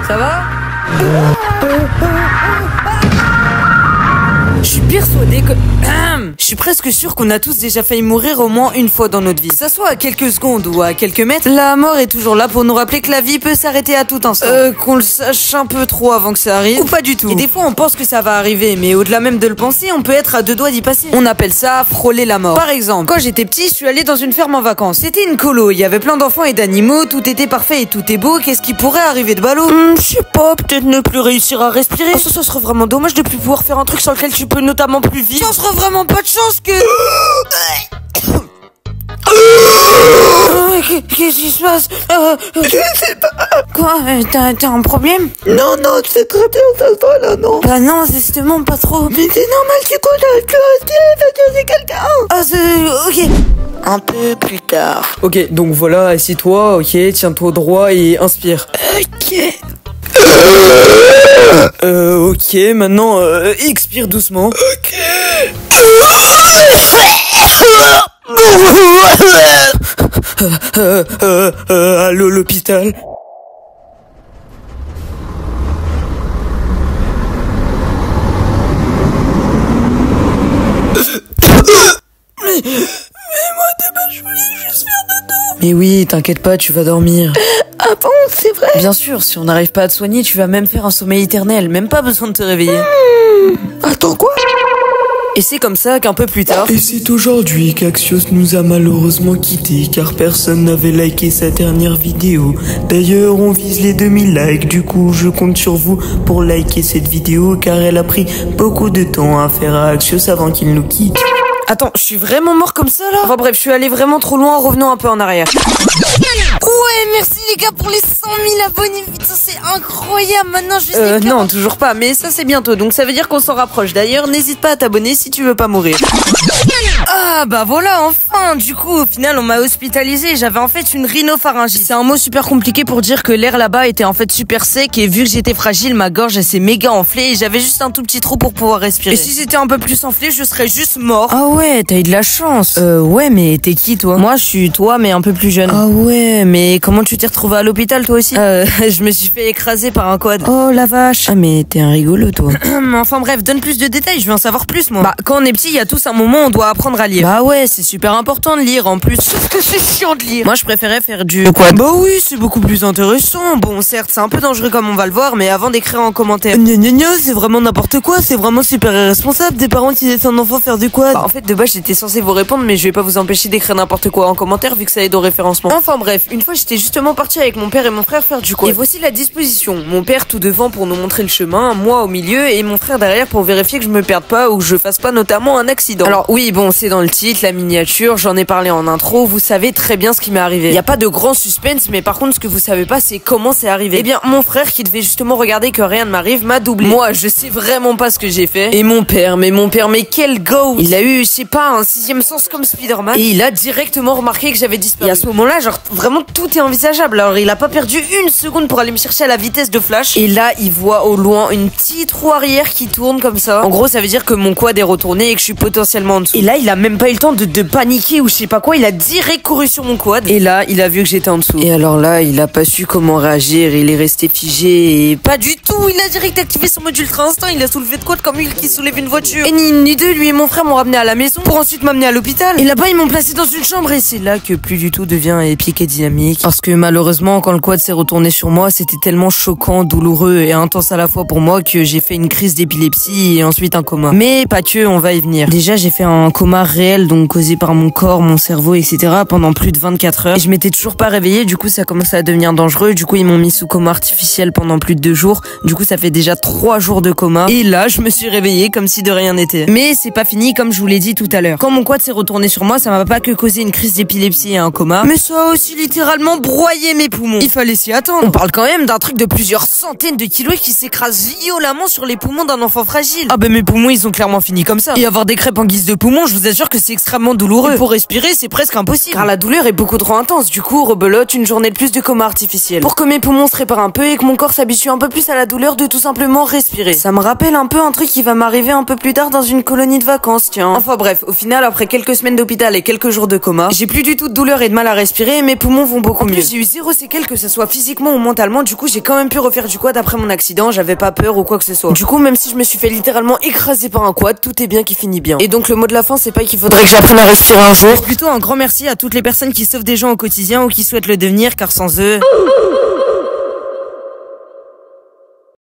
Ça va? Je suis persuadée que... Je suis presque sûr qu'on a tous déjà failli mourir au moins une fois dans notre vie. Que ça soit à quelques secondes ou à quelques mètres, la mort est toujours là pour nous rappeler que la vie peut s'arrêter à tout instant. Qu'on le sache un peu trop avant que ça arrive, ou pas du tout. Et des fois on pense que ça va arriver, mais au-delà même de le penser, on peut être à 2 doigts d'y passer. On appelle ça frôler la mort. Par exemple, quand j'étais petit, je suis allé dans une ferme en vacances. C'était une colo, il y avait plein d'enfants et d'animaux, tout était parfait et tout est beau. Qu'est-ce qui pourrait arriver de ballot? Je sais pas, peut-être ne plus réussir à respirer. Oh, ça serait vraiment dommage de plus pouvoir faire un truc sur lequel tu peux notamment plus vivre. Ça serait vraiment pas de chance que... Qu'est-ce qui se passe? Je sais pas. Quoi? T'as un problème? Non, c'est très bien, ça se voit là, non? Bah non, justement, pas trop. Mais c'est normal, c'est quoi, tu vas respirer, parce que c'est quelqu'un. Ah, ok. Un peu plus tard. Ok, donc voilà, assis-toi, ok, tiens-toi droit et inspire. Ok. Ok, maintenant, expire doucement. Ok. Allô, l'hôpital? Mais oui, t'inquiète pas, tu vas dormir. Ah bon, c'est vrai? Bien sûr, si on n'arrive pas à te soigner, tu vas même faire un sommeil éternel, même pas besoin de te réveiller. Attends, quoi? Et c'est comme ça qu'un peu plus tard... Et c'est aujourd'hui qu'Axios nous a malheureusement quittés car personne n'avait liké sa dernière vidéo. D'ailleurs, on vise les 2000 likes, du coup je compte sur vous pour liker cette vidéo car elle a pris beaucoup de temps à faire à Axios avant qu'il nous quitte. Attends, je suis vraiment mort comme ça là? Enfin bref, je suis allé vraiment trop loin en revenant un peu en arrière. Ouais, merci les gars pour les 100 000 abonnés, putain c'est incroyable, maintenant je sais non, toujours pas, mais ça c'est bientôt, donc ça veut dire qu'on s'en rapproche. D'ailleurs, n'hésite pas à t'abonner si tu veux pas mourir. Ah bah voilà, enfin, du coup au final on m'a hospitalisé, j'avais en fait une rhinopharyngite. C'est un mot super compliqué pour dire que l'air là-bas était en fait super sec et vu que j'étais fragile, ma gorge elle s'est méga enflée et j'avais juste un tout petit trou pour pouvoir respirer. Et si c'était un peu plus enflé, je serais juste mort. Ah ouais, t'as eu de la chance. Ouais, mais t'es qui toi? Moi je suis toi mais un peu plus jeune. Ah ouais, mais comment tu t'es retrouvé à l'hôpital toi aussi? Je me suis fait écraser par un quad. Oh la vache. Ah mais t'es un rigolo toi. Enfin bref, donne plus de détails, je veux en savoir plus moi. Bah quand on est petit, il y a tous un moment où on doit apprendre à lire. Bah ouais, c'est super important de lire en plus. Sauf que c'est chiant de lire. Moi je préférais faire du quad. Bah oui, c'est beaucoup plus intéressant. Bon certes, c'est un peu dangereux comme on va le voir, mais avant d'écrire en commentaire. C'est vraiment n'importe quoi, c'est vraiment super irresponsable des parents qui laissent un enfant faire du quad. Bah, en fait de base j'étais censé vous répondre, mais je vais pas vous empêcher d'écrire n'importe quoi en commentaire vu que ça aide au référencement. Enfin bref, une fois j'étais justement partie avec mon père et mon frère faire du quad. Et voici la disposition. Mon père tout devant pour nous montrer le chemin, moi au milieu et mon frère derrière pour vérifier que je me perde pas ou que je fasse pas notamment un accident. Alors oui, bon, c'est dans le titre, la miniature, j'en ai parlé en intro, vous savez très bien ce qui m'est arrivé. Il y a pas de grand suspense, mais par contre ce que vous savez pas c'est comment c'est arrivé. Eh bien, mon frère qui devait justement regarder que rien ne m'arrive m'a doublé. Moi, je sais vraiment pas ce que j'ai fait. Et mon père, mais quel go! Il a eu, je sais pas, un 6e sens comme Spider-Man et il a directement remarqué que j'avais disparu. Et à ce moment-là, genre vraiment tout est envisageable. Alors il a pas perdu une seconde pour aller me chercher à la vitesse de flash. Et là, il voit au loin une petite roue arrière qui tourne comme ça. En gros, ça veut dire que mon quad est retourné et que je suis potentiellement en dessous. Et là, il a même pas eu le temps de paniquer ou je sais pas quoi. Il a direct couru sur mon quad. Et là, il a vu que j'étais en dessous. Et alors là, il a pas su comment réagir. Il est resté figé et pas du tout. Il a direct activé son mode ultra instinct. Il a soulevé de quad comme Hulk qui soulève une voiture. Et ni deux, lui et mon frère m'ont ramené à la maison pour ensuite m'amener à l'hôpital. Et là-bas, ils m'ont placé dans une chambre et c'est là que plus du tout devient épique et dynamique. Parce que malheureusement, quand le quad s'est retourné sur moi, c'était tellement choquant, douloureux et intense à la fois pour moi que j'ai fait une crise d'épilepsie et ensuite un coma. Mais pas que, on va y venir. Déjà, j'ai fait un coma réel, donc causé par mon corps, mon cerveau, etc. pendant plus de 24 heures. Et je m'étais toujours pas réveillée, du coup ça commençait à devenir dangereux. Du coup, ils m'ont mis sous coma artificiel pendant plus de 2 jours. Du coup, ça fait déjà 3 jours de coma. Et là, je me suis réveillée comme si de rien n'était. Mais c'est pas fini, comme je vous l'ai dit tout à l'heure. Quand mon quad s'est retourné sur moi, ça m'a pas que causé une crise d'épilepsie et un coma, mais ça a aussi littéralement broyé mes poumons. Il fallait s'y attendre. On parle quand même d'un truc de plusieurs centaines de kilos qui s'écrase violemment sur les poumons d'un enfant fragile. Ah ben mes poumons ils ont clairement fini comme ça. Et avoir des crêpes en guise de poumons, je vous assure sûr que c'est extrêmement douloureux. Et pour respirer, c'est presque impossible. Car la douleur est beaucoup trop intense. Du coup, rebelote, une journée de plus de coma artificiel. Pour que mes poumons se réparent un peu et que mon corps s'habitue un peu plus à la douleur de tout simplement respirer. Ça me rappelle un peu un truc qui va m'arriver un peu plus tard dans une colonie de vacances, tiens. Enfin bref, au final, après quelques semaines d'hôpital et quelques jours de coma, j'ai plus du tout de douleur et de mal à respirer et mes poumons vont beaucoup mieux. J'ai eu 0 séquelles, que ce soit physiquement ou mentalement. Du coup, j'ai quand même pu refaire du quad après mon accident. J'avais pas peur ou quoi que ce soit. Du coup, même si je me suis fait littéralement écraser par un quad, tout est bien qui finit bien. Et donc, le mot de la fin, c'est pas qu'il faudrait que j'apprenne à respirer un jour. Plutôt un grand merci à toutes les personnes qui sauvent des gens au quotidien ou qui souhaitent le devenir, car sans eux...